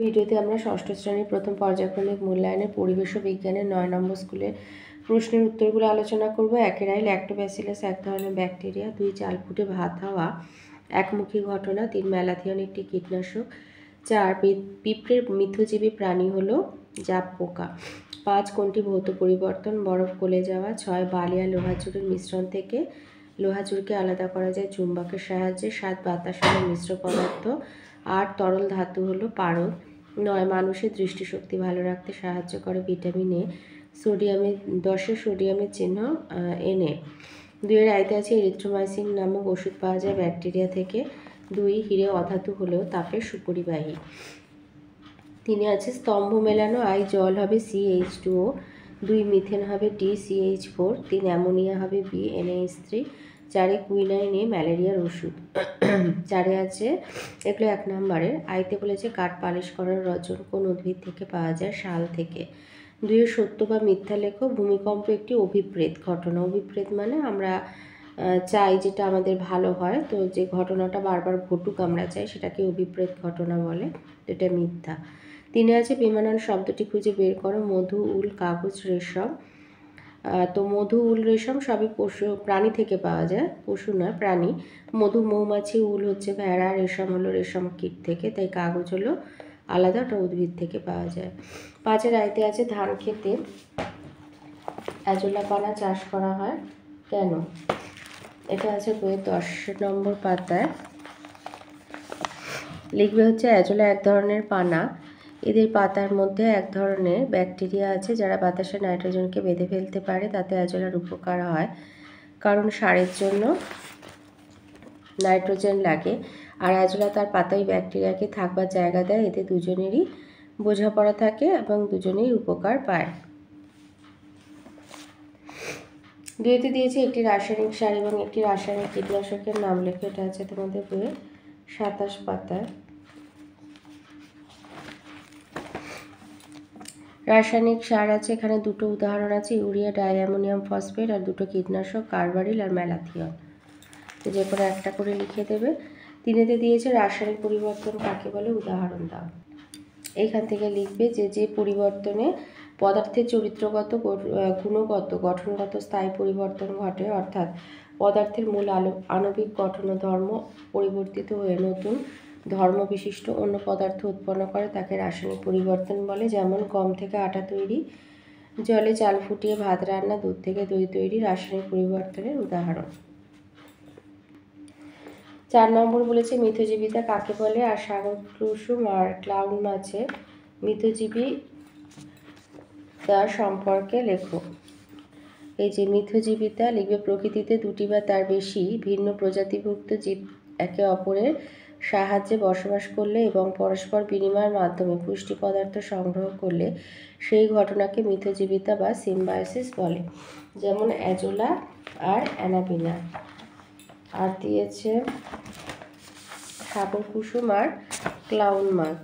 ভিডিওতে আমরা ষষ্ঠ শ্রেণীর প্রথম পর্যায়ক্রমিক মূল্যায়নের পরিবেশ ও বিজ্ঞানের 9 নম্বর স্কুলের প্রশ্নের উত্তরগুলো আলোচনা করব। 1 ল্যাক্টোব্যাসিলাস এক ধরনের ব্যাকটেরিয়া, 2 চাল ফুটে ভাত হওয়া একমুখী ঘটনা, 3 ম্যালাথিয়ন একটি কীটনাশক, 4 পিঁপড়ের মিথজীবী প্রাণী হলো জাপ পোকা, 5 কোনটি ভৌত পরিবর্তন, বরফ গলে যাওয়া, 6 বালি আর লোহাচুরের মিশ্রণ থেকে লোহাচুরকে আলাদা করা যায় চুম্বকের সাহায্যে, 7 বাতাস হলো মিশ্র পদার্থ, 8 তরল ধাতু হলো পারদ, 9 মানুষের দৃষ্টিশক্তি ভালো রাখতে সাহায্য করে ভিটামিন এ, 10 সোডিয়ামের চিহ্ন Na। 2 এর আয়তে আছে এরিথ্রোমাইসিন নামক ওষুধ পাওয়া যায় ব্যাকটেরিয়া থেকে। 2 হিরে অধাতু হলেও তাপের সুপরিবাহী। 3 আছে স্তম্ভ মেলানো, I জল হবে CH2O, 2 মিথেন হবে DCH4, 3 অ্যামোনিয়া হবে BNH3, 4 কুইনাইন ম্যালেরিয়ার ওষুধ। 4 আছে, এগুলো 1 নম্বরের। আইতে বলেছে কাঠ পালিশ করার রজন কোন উদ্ভিদ থেকে পাওয়া যায়? শাল থেকে। 2 সত্য বা মিথ্যা লেখো। ভূমিকম্প একটি অভিপ্রেত ঘটনা। অভিপ্রেত মানে আমরা চাই যেটা আমাদের ভালো হয়, তো যে ঘটনাটা বারবার ঘটুক আমরা চাই সেটাকে অভিপ্রেত ঘটনা বলে, এটা মিথ্যা। 3 আছে বেমানান শব্দটি খুঁজে বের করো। মধু, উল, কাগজ, রেশম। তো মধু, উল, রেশম সবই প্রাণী থেকে পাওয়া যায়, পশু নয়, প্রাণী। মধু মৌমাছি, উল হচ্ছে ভেড়া, রেশম হলো রেশম কীট থেকে, তাই কাগজ হলো আলাদা, ওটা উদ্ভিদ থেকে পাওয়া যায়। 5 এর আয়তে আছে ধান খেতে অ্যাজোলা পানা চাষ করা হয় কেন? এটা আছে বইয়ের 10 নম্বর পাতায়। লিখবে হচ্ছে অ্যাজোলা এক ধরনের পানা, এদের পাতার মধ্যে এক ধরনের ব্যাকটেরিয়া আছে যারা বাতাসে নাইট্রোজেনকে বেঁধে ফেলতে পারে, তাতে অ্যাজোলার উপকার হয়, কারণ সারের জন্য নাইট্রোজেন লাগে, আর অ্যাজোলা তার পাতায় ব্যাকটেরিয়াকে থাকবার জায়গা দেয়, এতে দুজনেরই বোঝাপড়া থাকে এবং দুজনেই উপকার পায়। 2তে দিয়েছে একটি রাসায়নিক সার এবং একটি রাসায়নিক কীটনাশকের নাম লেখো। এটা আছে তোমাদের বইয়ে 27 পাতায়। রাসায়নিক সার আছে, এখানে 2টো উদাহরণ আছে, ইউরিয়া ডাইঅ্যামোনিয়াম ফসফেট, আর 2টো কীটনাশক কার্বারিল আর ম্যালাথিয়ন। তো যে কোনো একটা করে লিখে দেবে। 3তে দিয়েছে রাসায়নিক পরিবর্তন কাকে বলে, উদাহরণ দাও। এইখান থেকে লিখবে যে পরিবর্তনে পদার্থের চরিত্রগত, গুণগত, গঠনগত স্থায়ী পরিবর্তন ঘটে, অর্থাৎ পদার্থের মূল আণবিক গঠন ও ধর্ম পরিবর্তিত হয়ে নতুন ধর্ম বিশিষ্ট অন্য পদার্থ উৎপন্ন করে, তাকে রাসায়নিক পরিবর্তন বলে। যেমন গম থেকে আটা তৈরি, জলে চাল ফুটিয়ে ভাত রান্না, দুধ থেকে দই তৈরি রাসায়নিক পরিবর্তনের উদাহরণ। 4 নম্বর বলেছে মিথজীবিতা কাকে বলে, আর সাগর কুসুম আর ক্লাউন মাছের মিথজীবিতা সম্পর্কে লেখো। এই যে মিথজীবিতা লিখবে প্রকৃতিতে 2টি বা তার বেশি ভিন্ন প্রজাতিভুক্ত জীব একে অপরের সাহায্যে বসবাস করলে এবং পরস্পর বিনিময়ের মাধ্যমে পুষ্টি পদার্থ সংগ্রহ করলে সেই ঘটনাকে মিথজীবিতা বা সিম্বায়োসিস বলে। যেমন অ্যাজোলা আর অ্যানাবিনা। আর দিয়েছে সাগর কুসুম আর ক্লাউন মাছ।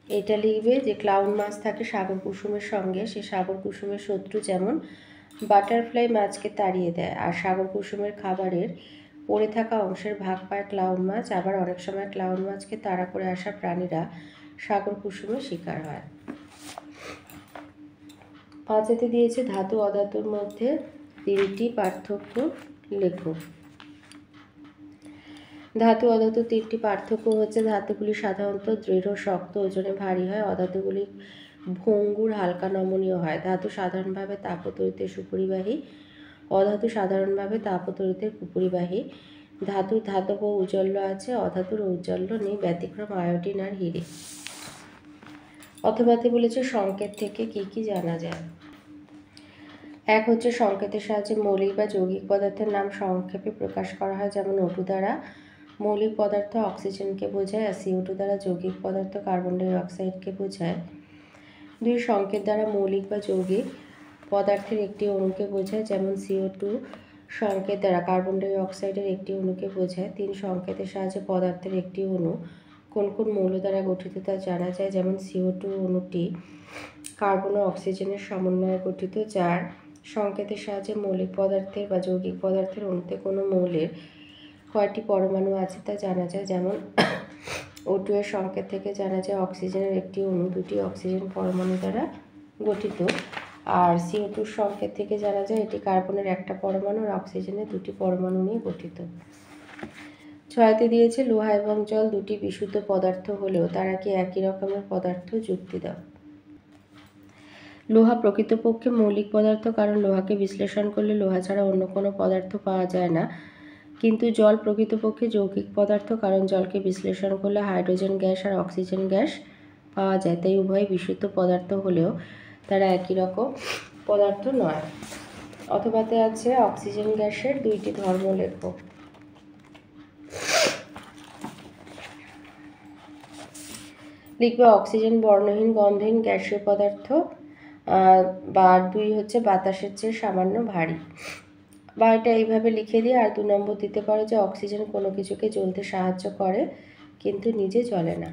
এটা লিখবে যে ক্লাউন মাছ থাকে সাগর কুসুমের সঙ্গে, সে সাগর কুসুমের শত্রু, যেমন বাটারফ্লাই মাছকে তাড়িয়ে দেয়, আর সাগর কুসুমের খাবারের পড়ে থাকা অংশের ভাগ পায় ক্লাউন মাছ। আবার অনেক সময় ক্লাউন মাছকে তাড়া করে আসা প্রাণীরা সাগর কুসুমের শিকার হয়। 5তে দিয়েছে ধাতু অধাতুর মধ্যে 3টি পার্থক্য লেখো। ধাতু অধাতু 3টি পার্থক্য হচ্ছে, ধাতুগুলি সাধারণত দৃঢ় শক্ত, ওজনে ভারী হয়, অধাতুগুলি ভঙ্গুর হালকা নমনীয় হয়। ধাতু সাধারণভাবে তাপ ও তড়িতের সুপরিবাহী, অধাতু সাধারণভাবে তাপ ও তড়িতের কুপরিবাহী। ধাতুর ধাতব ঔজ্জ্বল্য আছে, অধাতুর ঔজ্জ্বল্য নেই, ব্যতিক্রম আয়োডিন আর হিরে। অথবাতে বলেছে সংকেত থেকে কি কি জানা যায়। 1 হচ্ছে সংকেতের সাহায্যে মৌলিক বা যৌগিক পদার্থের নাম সংক্ষেপে প্রকাশ করা হয়, যেমন O2 দ্বারা মৌলিক পদার্থ অক্সিজেনকে বোঝায়, আর CO2 দ্বারা যৌগিক পদার্থ কার্বন ডাই অক্সাইডকে বোঝায়। 2 সংকেত দ্বারা মৌলিক বা যৌগিক পদার্থের একটি অণুকে বোঝায়, যেমন CO2 সংকেত দ্বারা কার্বন ডাই অক্সাইডের একটি অণুকে বোঝায়। 3 সংকেতের সাহায্যে পদার্থের একটি অণু কোন কোন মৌল দ্বারা গঠিত তা জানা যায়, যেমন CO2 অণুটি কার্বন ও অক্সিজেনের সমন্বয়ে গঠিত। 4 সংকেতের সাহায্যে মৌলিক পদার্থের বা যৌগিক পদার্থের অণুতে কোনো মৌলের কয়টি পরমাণু আছে তা জানা যায়, যেমন O2 এর সংকেত থেকে জানা যায় অক্সিজেনের একটি অণু দুটি অক্সিজেন পরমাণু দ্বারা গঠিত। আর CO2 সংকেত থেকে জানা যায় এটি কার্বনের একটা পরমাণু আর অক্সিজেনের দুটি পরমাণু নিয়ে গঠিত। 6তে দিয়েছে লোহা এবং জল দুটি বিশুদ্ধ পদার্থ হলেও তারা কি একই রকমের পদার্থ? যুক্তি দাও। লোহা প্রকৃতপক্ষে মৌলিক পদার্থ, কারণ লোহাকে বিশ্লেষণ করলে লোহা ছাড়া অন্য কোনো পদার্থ পাওয়া যায় না। কিন্তু জল প্রকৃতপক্ষে যৌগিক পদার্থ, কারণ জলকে বিশ্লেষণ করলে হাইড্রোজেন গ্যাস আর অক্সিজেন গ্যাস পাওয়া যায়। তাই উভয় বিশুদ্ধ পদার্থ হলেও তারা একই রকম পদার্থ নয়। অথবাতে আছে অক্সিজেন গ্যাসের দুইটি ধর্ম লেখো। লিখবে অক্সিজেন বর্ণহীন গন্ধহীন গ্যাসীয় পদার্থ, বা 2 হচ্ছে বাতাসের চেয়ে সামান্য ভারী। বা এটা এইভাবে লিখে দিয়ে আর 2 নম্বর দিতে পারো যে অক্সিজেন কোনো কিছুকে জ্বলতে সাহায্য করে কিন্তু নিজে জ্বলে না।